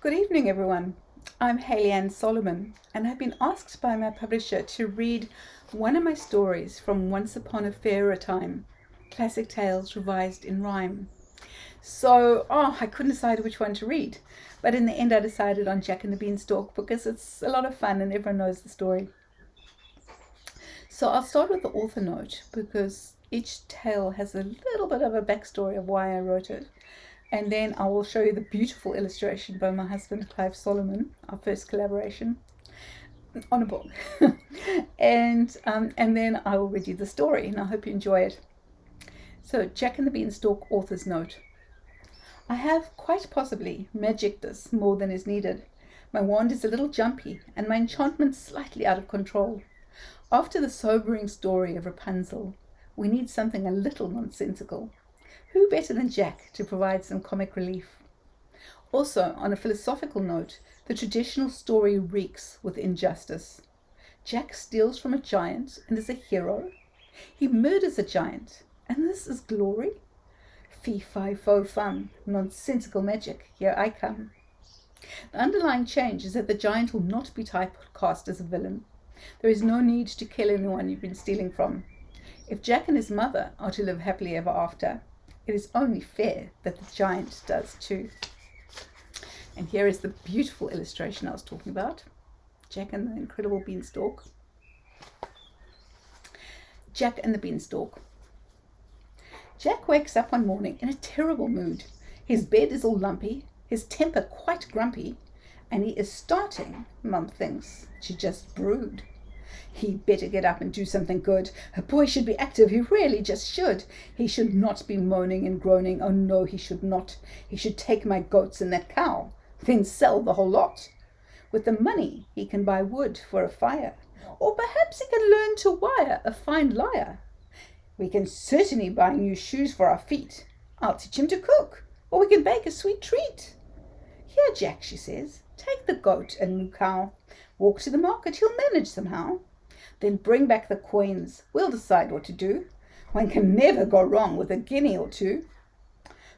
Good evening, everyone. I'm Hayley Ann Solomon, and I've been asked by my publisher to read one of my stories from Once Upon a Fairer Time, Classic Tales Revised in Rhyme. I couldn't decide which one to read, but in the end I decided on Jack and the Beanstalk because it's a lot of fun and everyone knows the story. So I'll start with the author note because each tale has a little bit of a backstory of why I wrote it. And then I will show you the beautiful illustration by my husband, Clive Solomon, our first collaboration on a book. and then I will read you the story, and I hope you enjoy it. So, Jack and the Beanstalk author's note. I have quite possibly magicked this more than is needed. My wand is a little jumpy, and my enchantment slightly out of control. After the sobering story of Rapunzel, we need something a little nonsensical. Who better than Jack to provide some comic relief? Also, on a philosophical note, the traditional story reeks with injustice. Jack steals from a giant and is a hero. He murders a giant, and this is glory? Fee-fi-fo-fum, nonsensical magic, here I come. The underlying change is that the giant will not be typecast as a villain. There is no need to kill anyone you've been stealing from. If Jack and his mother are to live happily ever after, it is only fair that the giant does too. And here is the beautiful illustration I was talking about. Jack and the Incredible Beanstalk. Jack and the Beanstalk. Jack wakes up one morning in a terrible mood. His bed is all lumpy, his temper quite grumpy, and he is starting, Mum thinks, to just brood. He'd better get up and do something good. A boy should be active, he really just should. He should not be moaning and groaning. Oh no, he should not. He should take my goats and that cow, then sell the whole lot. With the money he can buy wood for a fire, or perhaps he can learn to wire a fine lyre. We can certainly buy new shoes for our feet. I'll teach him to cook, or we can bake a sweet treat. Here, Jack, she says, take the goat and moo cow. Walk to the market, he'll manage somehow. Then bring back the coins, we'll decide what to do. One can never go wrong with a guinea or two.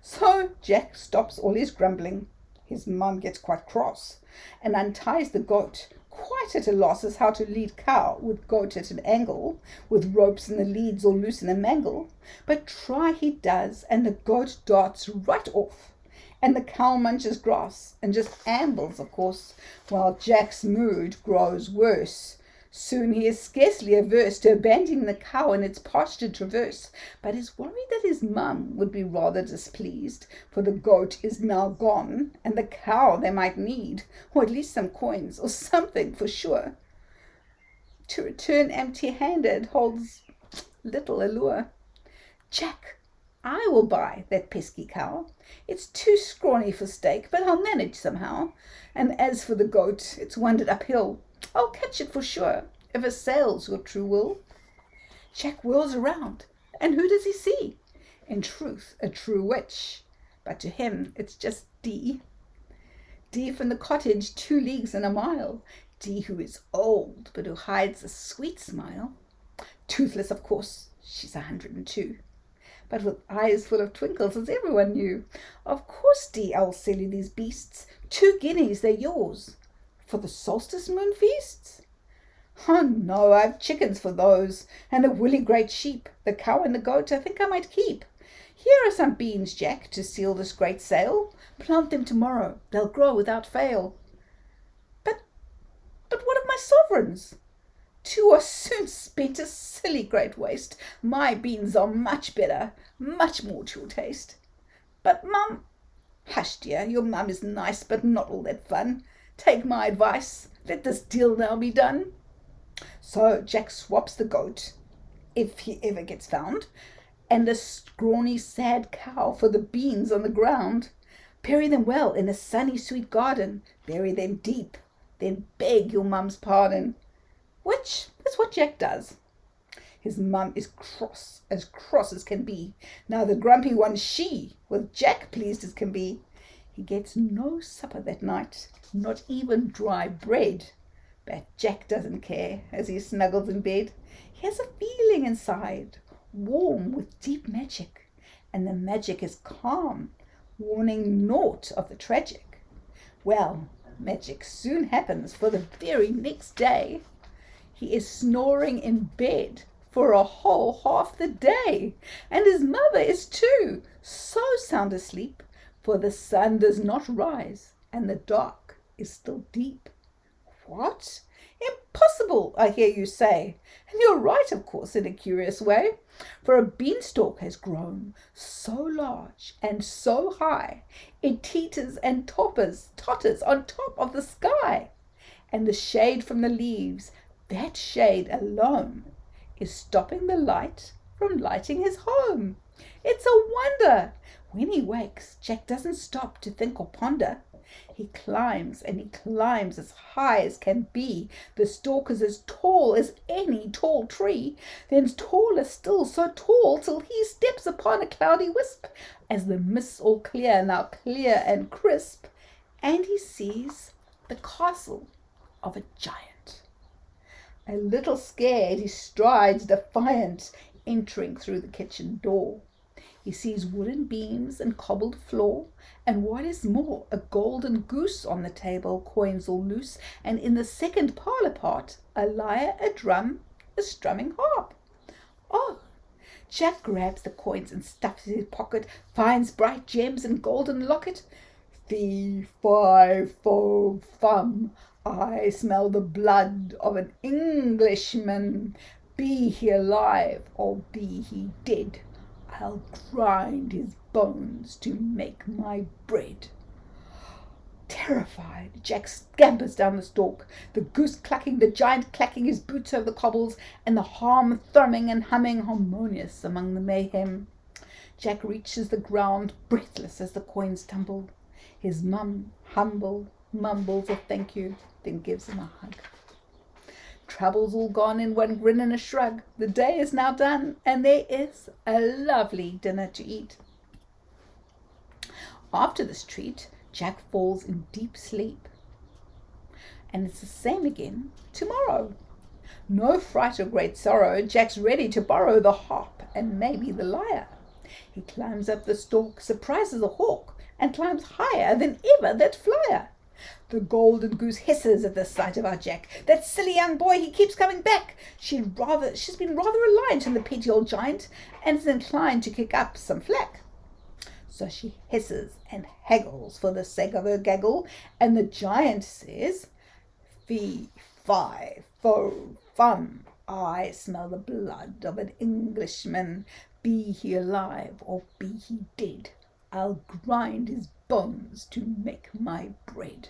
So Jack stops all his grumbling. His mum gets quite cross and unties the goat, quite at a loss as how to lead cow with goat at an angle, with ropes and the leads all loose in a mangle. But try he does, and the goat darts right off, and the cow munches grass and just ambles, of course, while Jack's mood grows worse. Soon he is scarcely averse to abandoning the cow in its pastured traverse, but is worried that his mum would be rather displeased, for the goat is now gone, and the cow they might need, or at least some coins, or something for sure. To return empty-handed holds little allure. Jack, I will buy that pesky cow. It's too scrawny for steak, but I'll manage somehow. And as for the goat, it's wandered uphill. I'll catch it for sure, if it sails your true will. Jack whirls around, and who does he see? In truth, a true witch, but to him it's just Dee. Dee from the cottage 2 leagues and a mile. Dee who is old, but who hides a sweet smile. Toothless, of course, she's 102. But with eyes full of twinkles, as everyone knew. Of course, Dee, I'll sell you these beasts. 2 guineas, they're yours. For the solstice moon feasts? Oh no, I've chickens for those, and a woolly great sheep. The cow and the goat I think I might keep. Here are some beans, Jack, to seal this great sale. Plant them tomorrow, they'll grow without fail. But what of my sovereigns? 2 are soon spent, a silly great waste. My beans are much better, much more to your taste. But Mum, hush dear, your mum is nice, but not all that fun. Take my advice, let this deal now be done. So Jack swaps the goat, if he ever gets found, and the scrawny sad cow for the beans on the ground. Bury them well in a sunny sweet garden, bury them deep, then beg your mum's pardon. Which is what Jack does. His mum is cross as can be. Now the grumpy one's she, with Jack pleased as can be. He gets no supper that night, not even dry bread. But Jack doesn't care as he snuggles in bed. He has a feeling inside, warm with deep magic, and the magic is calm, warning naught of the tragic. Well, magic soon happens, for the very next day he is snoring in bed for a whole half the day, and his mother is too, so sound asleep, for the sun does not rise, and the dark is still deep. What? Impossible, I hear you say, and you're right, of course, in a curious way, for a beanstalk has grown so large and so high, it teeters and totters on top of the sky, and the shade from the leaves, that shade alone, is stopping the light from lighting his home. It's a wonder. When he wakes, Jack doesn't stop to think or ponder. He climbs and he climbs as high as can be. The stalk is as tall as any tall tree, then taller still, so tall till he steps upon a cloudy wisp, as the mists all clear, now clear and crisp, and he sees the castle of a giant. A little scared, he strides defiant, entering through the kitchen door. He sees wooden beams and cobbled floor, and what is more, a golden goose on the table, coins all loose, and in the second parlour part, a lyre, a drum, a strumming harp. Oh! Jack grabs the coins and stuffs his pocket, finds bright gems and golden locket. Fee, fi, fo, fum, I smell the blood of an Englishman. Be he alive or be he dead, I'll grind his bones to make my bread. Terrified, Jack scampers down the stalk, the goose clucking, the giant clacking his boots over the cobbles, and the harm thrumming and humming harmonious among the mayhem. Jack reaches the ground, breathless as the coins tumble. His mum, humble, mumbles a thank you, then gives him a hug. Trouble's all gone in one grin and a shrug. The day is now done, and there is a lovely dinner to eat. After this treat, Jack falls in deep sleep, and it's the same again tomorrow. No fright or great sorrow, Jack's ready to borrow the harp and maybe the lyre. He climbs up the stalk, surprises a hawk, and climbs higher than ever that flyer. The golden goose hisses at the sight of our Jack. That silly young boy, he keeps coming back. She's been rather reliant on the petty old giant, and is inclined to kick up some flack. So she hisses and haggles for the sake of her gaggle, and the giant says, Fee, fi, fo, fum, I smell the blood of an Englishman. Be he alive or be he dead, I'll grind his bones to make my bread.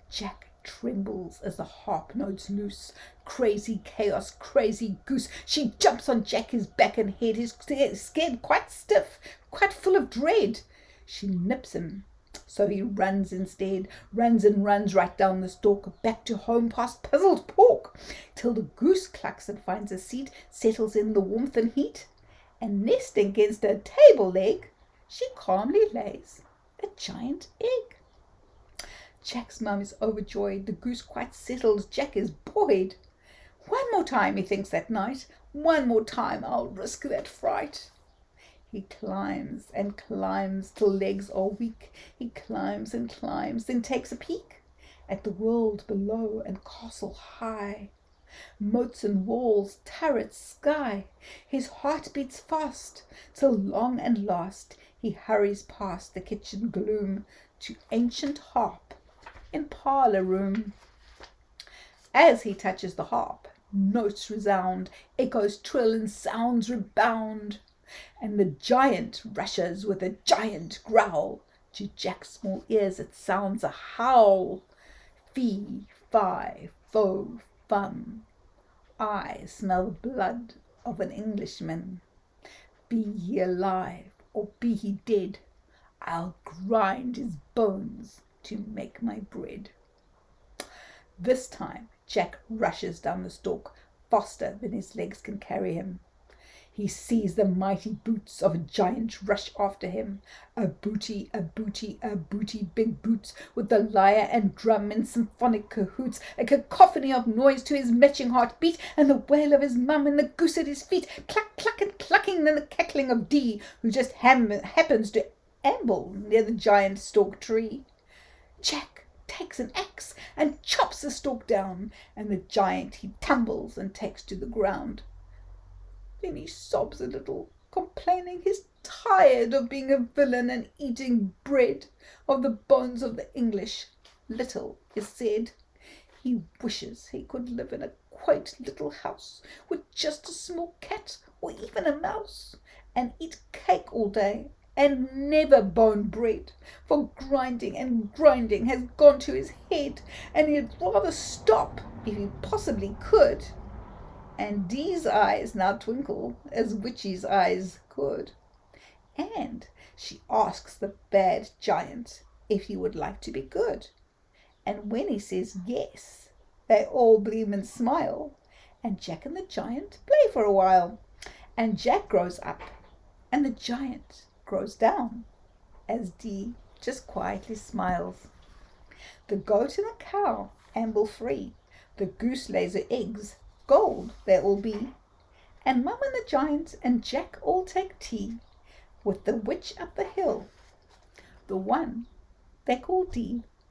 Jack trembles as the harp notes loose. Crazy chaos, crazy goose. She jumps on Jack, his back and head, his scared quite stiff, quite full of dread. She nips him, so he runs instead, runs and runs right down the stalk, back to home past puzzled pork, till the goose clucks and finds a seat, settles in the warmth and heat, and nesting against her table leg, she calmly lays a giant egg. Jack's mum is overjoyed, the goose quite settled, Jack is buoyed. One more time, he thinks that night, one more time I'll risk that fright. He climbs and climbs till legs are weak. He climbs and climbs, then takes a peek at the world below and castle high. Moats and walls, turrets, sky. His heart beats fast, till long and last he hurries past the kitchen gloom to ancient harp in parlour room. As he touches the harp, notes resound, echoes trill and sounds rebound, and the giant rushes with a giant growl. To Jack's small ears it sounds a howl. Fee, fi, fo, fum, I smell the blood of an Englishman. Be he alive or be he dead, I'll grind his bones to make my bread. This time Jack rushes down the stalk, faster than his legs can carry him. He sees the mighty boots of a giant rush after him. A booty, a booty, a booty, big boots, with the lyre and drum in symphonic cahoots, a cacophony of noise to his matching heartbeat, and the wail of his mum and the goose at his feet, cluck, cluck, and clucking, and the cackling of Dee, who just happens to amble near the giant stalk tree. Jack takes an axe and chops the stalk down, and the giant he tumbles and takes to the ground. Then he sobs a little, complaining he's tired of being a villain and eating bread of the bones of the English. Little is said. He wishes he could live in a quaint little house with just a small cat or even a mouse, and eat cake all day and never bone bread, for grinding and grinding has gone to his head, and he'd rather stop if he possibly could. And Dee's eyes now twinkle as witchy's eyes could. And she asks the bad giant if he would like to be good. And when he says yes, they all beam and smile, and Jack and the giant play for a while. And Jack grows up, and the giant grows down, as Dee just quietly smiles. The goat and the cow amble free, the goose lays her eggs, gold they all be, and Mum and the giant and Jack all take tea with the witch up the hill, the one they call Dee.